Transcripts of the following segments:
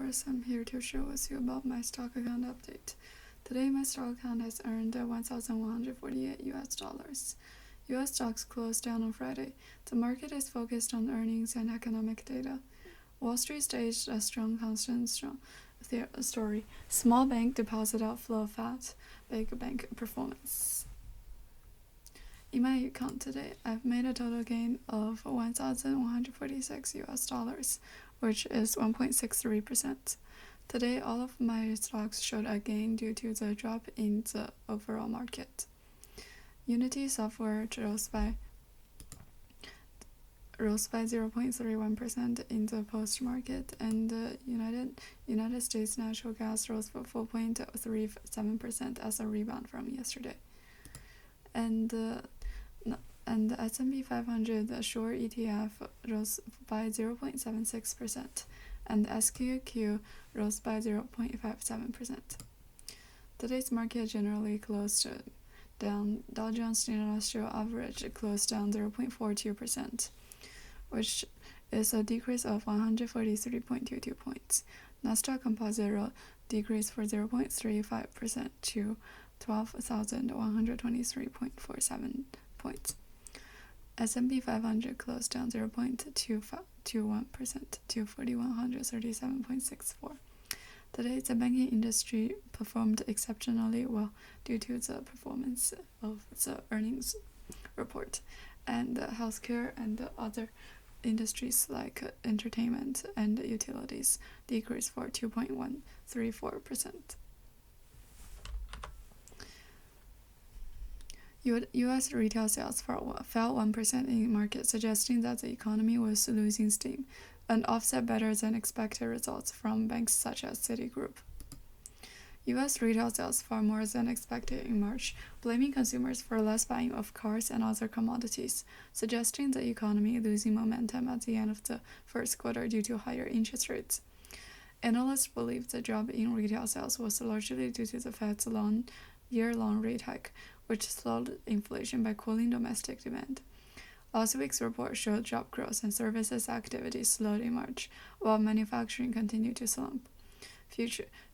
traders. I'm here to share with you about my stock account update. Today my stock account has earned $1,148. US stocks closed down on Friday. The market is focused on earnings and economic data. Wall Street staged a strong constant story. Small bank deposit outflow fat, big bank performance. In my account today, I've made a total gain of $1,146, which is 1.63%. Today, all of my stocks showed a gain due to the drop in the overall market. Unity Software rose by 0.31% in the post-market, and the United States natural gas rose for 4.37% as a rebound from yesterday. And the S&P 500 short ETF rose by 0.76%, and SQQQ rose by 0.57%. Today's market generally closed down. Dow Jones Industrial Average closed down 0.42%, which is a decrease of 143.22 points. Nasdaq Composite decreased for 0.35% to 12,123.47 points. S&P 500 closed down 0.21% to 4,137.64. Today, the banking industry performed exceptionally well due to the performance of the earnings report, and healthcare and other industries like entertainment and utilities decreased for 2.134%. U.S. retail sales fell 1% in market, suggesting that the economy was losing steam, and offset better than expected results from banks such as Citigroup. U.S. retail sales fell more than expected in March, blaming consumers for less buying of cars and other commodities, suggesting the economy losing momentum at the end of the first quarter due to higher interest rates. Analysts believe the drop in retail sales was largely due to the Fed's year-long rate hike, which slowed inflation by cooling domestic demand. Last week's report showed job growth and services activity slowed in March, while manufacturing continued to slump.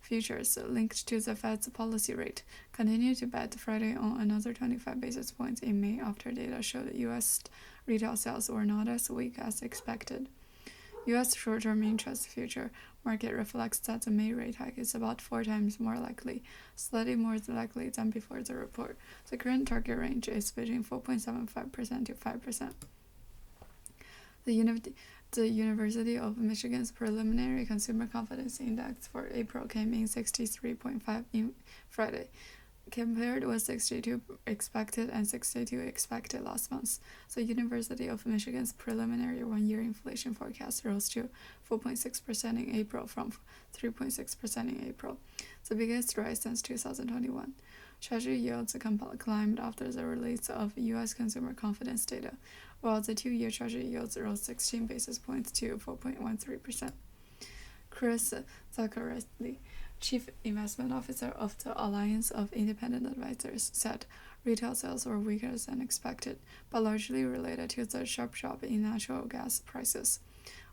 Futures linked to the Fed's policy rate continued to bet Friday on another 25 basis points in May after data showed U.S. retail sales were not as weak as expected. U.S. short-term interest future market reflects that the May rate hike is about 4 times more likely, slightly more likely than before the report. The current target range is between 4.75% to 5%. The University of Michigan's preliminary consumer confidence index for April came in 63.5 in Friday, compared with 62 expected and 62 expected last month. The University of Michigan's preliminary one-year inflation forecast rose to 4.6% in April from 3.6% in April, the biggest rise since 2021. Treasury yields climbed after the release of U.S. consumer confidence data, while the 2-year Treasury yields rose 16 basis points to 4.13%. Chris Zachariasley, Chief Investment Officer of the Alliance of Independent Advisors, said retail sales were weaker than expected, but largely related to the sharp drop in natural gas prices.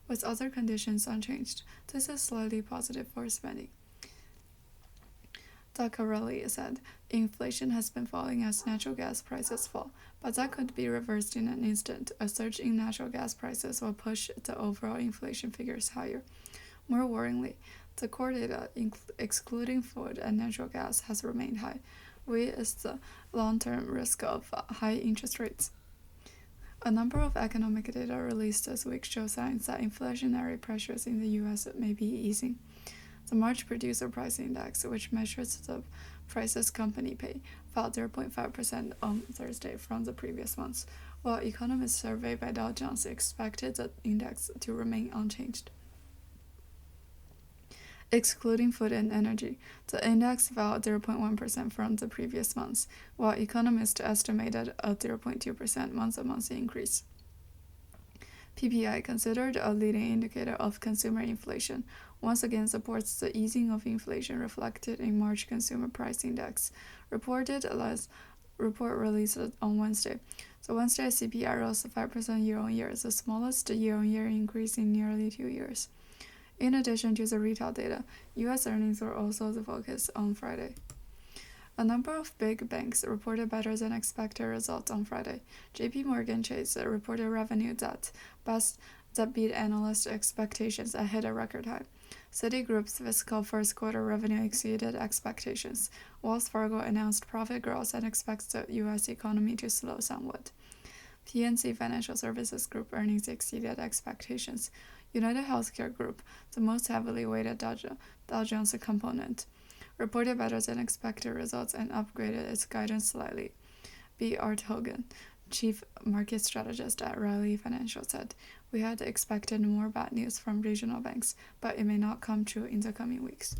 With other conditions unchanged, this is slightly positive for spending. Zaccarelli said, inflation has been falling as natural gas prices fall, but that could be reversed in an instant. A surge in natural gas prices will push the overall inflation figures higher. More worryingly, the core data, excluding food and natural gas, has remained high, which is the long-term risk of high interest rates. A number of economic data released this week show signs that inflationary pressures in the U.S. may be easing. The March Producer Price Index, which measures the prices companies pay, fell 0.5% on Thursday from the previous month, while economists surveyed by Dow Jones expected the index to remain unchanged. Excluding food and energy, the index fell 0.1% from the previous month, while economists estimated a 0.2% month-on-month increase. PPI, considered a leading indicator of consumer inflation, once again supports the easing of inflation reflected in March Consumer Price Index, report released on Wednesday. The Wednesday CPI rose 5% year-on-year, the smallest year-on-year increase in nearly 2 years. In addition to the retail data, U.S. earnings were also the focus on Friday. A number of big banks reported better than expected results on Friday. JP Morgan Chase reported revenue that beat analyst expectations and hit a record high. Citigroup's fiscal first quarter revenue exceeded expectations. Wells Fargo announced profit growth and expects the U.S. economy to slow somewhat. PNC Financial Services Group earnings exceeded expectations. United Healthcare Group, the most heavily weighted Dow Jones component, reported better than expected results and upgraded its guidance slightly. B. Art Hogan, chief market strategist at Riley Financial, said, "We had expected more bad news from regional banks, but it may not come true in the coming weeks."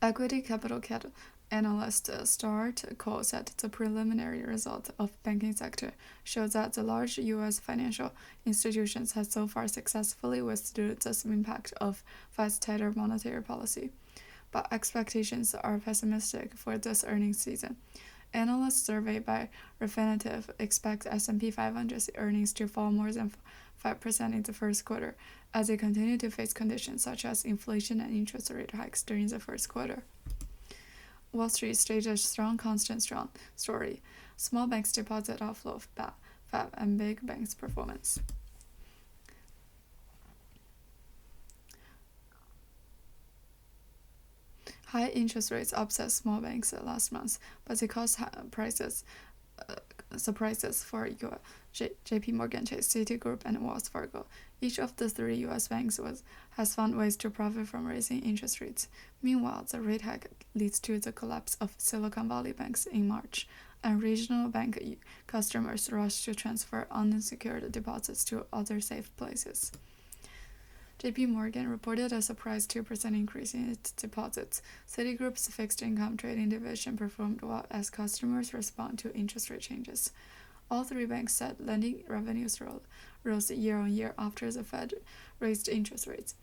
Equity capital analyst Stuart Cole said the preliminary result of banking sector shows that the large U.S. financial institutions have so far successfully withstood the impact of Fed's tighter monetary policy. But expectations are pessimistic for this earnings season. Analysts surveyed by Refinitiv expect S&P 500's earnings to fall more than 5% in the first quarter, as they continue to face conditions such as inflation and interest rate hikes during the first quarter. Wall Street staged a strong constant story. Small banks deposit outflow, FAB, and big banks' performance. High interest rates upset small banks last month, but they caused surprises for JP Morgan Chase, Citigroup, and Wells Fargo. Each of the three U.S. banks has found ways to profit from raising interest rates. Meanwhile, the rate hike leads to the collapse of Silicon Valley banks in March, and regional bank customers rush to transfer unsecured deposits to other safe places. JP Morgan reported a surprise 2% increase in its deposits. Citigroup's fixed income trading division performed well as customers respond to interest rate changes. All three banks said lending revenues rose year-on-year after the Fed raised interest rates.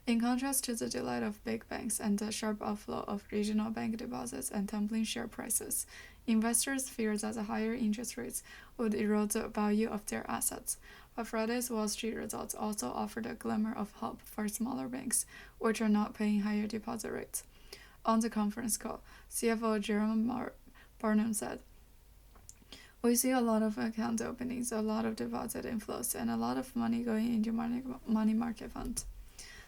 In contrast to the delight of big banks and the sharp outflow of regional bank deposits and tumbling share prices, investors feared that the higher interest rates would erode the value of their assets. But Friday's Wall Street results also offered a glimmer of hope for smaller banks, which are not paying higher deposit rates. On the conference call, CFO Jerome Barnum said, "We see a lot of account openings, a lot of deposit inflows, and a lot of money going into money market funds.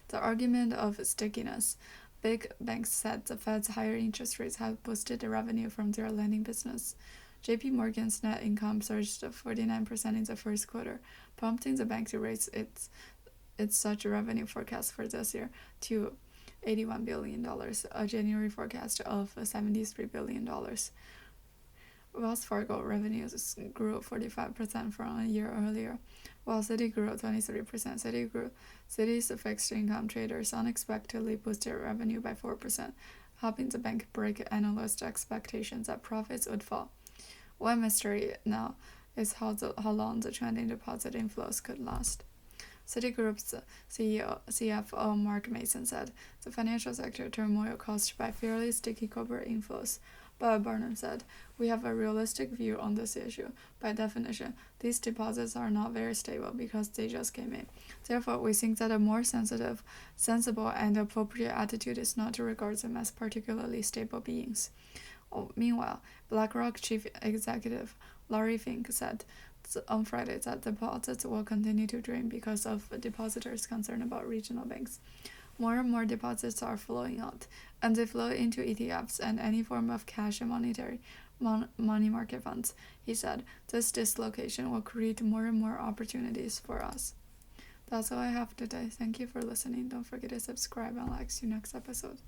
The argument of stickiness." Big banks said the Fed's higher interest rates have boosted the revenue from their lending business. JP Morgan's net income surged 49% in the first quarter, prompting the bank to raise its such revenue forecast for this year to $81 billion, a January forecast of $73 billion. Wells Fargo revenues grew 45% from a year earlier, while Citi grew 23%. Citi's fixed income traders unexpectedly boosted revenue by 4%, helping the bank break analyst expectations that profits would fall. One mystery now is how long the trend in deposit inflows could last. Citigroup's CFO Mark Mason said the financial sector turmoil caused by fairly sticky corporate inflows. But Barnum said, "We have a realistic view on this issue. By definition, these deposits are not very stable because they just came in. Therefore, we think that a more sensible, and appropriate attitude is not to regard them as particularly stable beings." Meanwhile, BlackRock chief executive Larry Fink said on Friday that deposits will continue to drain because of depositors' concern about regional banks. More and more deposits are flowing out, and they flow into ETFs and any form of cash and money market funds. He said, "This dislocation will create more and more opportunities for us." That's all I have today. Thank you for listening. Don't forget to subscribe and like. See you next episode.